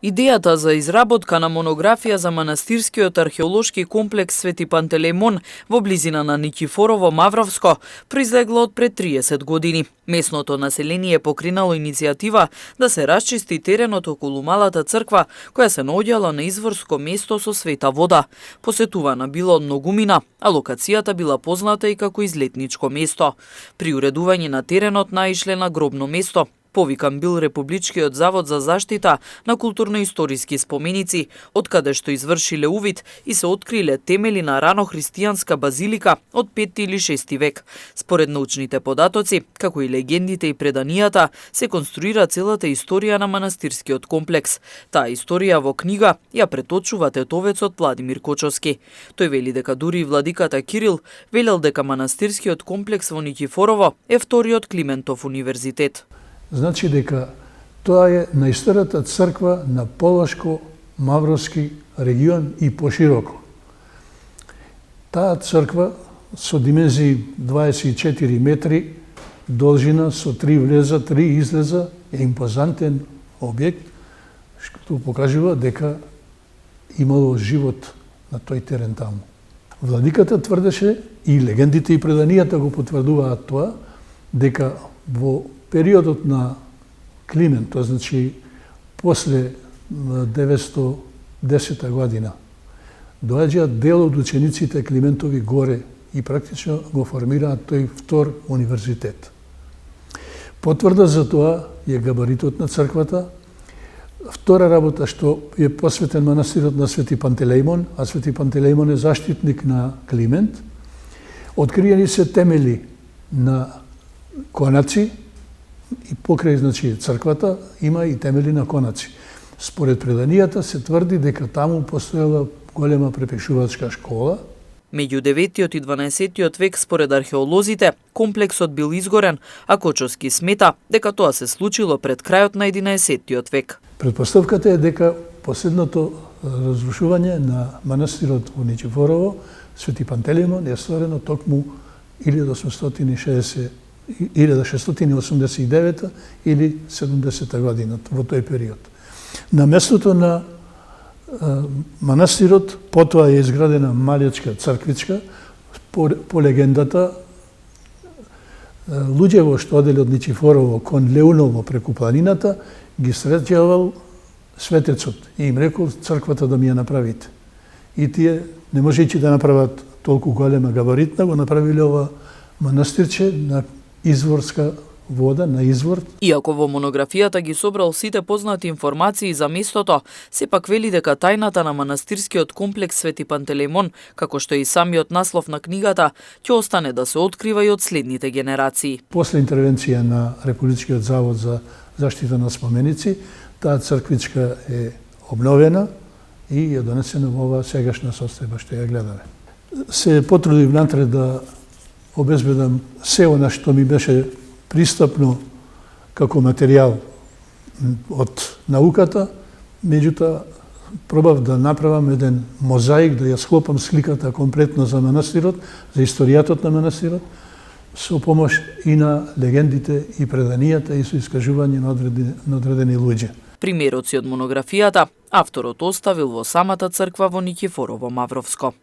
Идејата за изработка на монографија за манастирскиот археолошки комплекс Свети Пантелеимон во близина на Никифорово Мавровско произлегла од пред 30 години. Местното население покринало иницијатива да се расчисти теренот околу малата црква, која се наоѓала на изворско место со света вода. Посетувана била од многумина, а локацијата била позната и како излетничко место. При уредување на теренот наишле на гробно место. Повикан бил Републичкиот завод за заштита на културно-историски споменици, откаде што извршиле увид и се откриле темели на рано-христијанска базилика од 5 или 6 век. Според научните податоци, како и легендите и преданијата, се конструира целата историја на манастирскиот комплекс. Таа историја во книга ја преточува тетовецот Владимир Кочовски. Тој вели дека дури и владиката Кирил велел дека манастирскиот комплекс во Никифорово е вториот Климентов универзитет. Значи дека тоа е најстарата црква на Полошко-Мавровски регион и пошироко. Таа црква со димензии 24 метри, должина со 3 влеза, 3 излеза, е импозантен објект, што покажува дека имало живот на тој терен таму. Владиката тврдеше, и легендите и преданијата го потврдуваат тоа, дека во периодот на Климент, тоа значи после 910 година, доаѓаат дел од учениците Климентови горе и практично го формираат тој втор универзитет. Потврда за тоа е габаритот на црквата. Втора работа што е посветен манастирот на Свети Пантелеимон, а Свети Пантелеимон е заштитник на Климент. Откриени се темели на конаци, и покрај, значи, црквата има и темели на конаци. Според преданијата се тврди дека таму постоела голема препишувачка школа. Меѓу 9 и 12 век, според археолозите, комплексот бил изгорен, а Кочовски смета дека тоа се случило пред крајот на 11 век. Предпоставката е дека последното разрушување на манастирот во Никифорово, Свети Пантелеимон, е створено токму 1689 или 70 година, во тој период. На местото на манастирот потоа е изградена малечка црквичка. По легендата, луѓето што оделе од Никифорово кон Леуново преку планината ги среќавал светецот и им рекол црквата да ми ја направите. И тие, не можејќи да направат толку голема габаритна, го направиле ова манастирче на изворска вода, на извор. Иако во монографијата ги собрал сите познати информации за местото, сепак вели дека тајната на манастирскиот комплекс Свети Пантелеимон, како што и самиот наслов на книгата, ќе остане да се открива и од следните генерации. После интервенција на Републичкиот завод за заштита на споменици, таа црквичка е обновена и е донесена во ова сегашна состојба што ја гледаме. Се потрудив натре да обезбедам се она што ми беше пристапно како материјал од науката, меѓутоа пробав да направам еден мозаик, да ја склопам сликата комплетно за манастирот, за историјатот на манастирот, со помош и на легендите и преданијата и со искажување на одредени луѓе. Примероци од монографијата авторот оставил во самата црква во Никифорово Мавровско.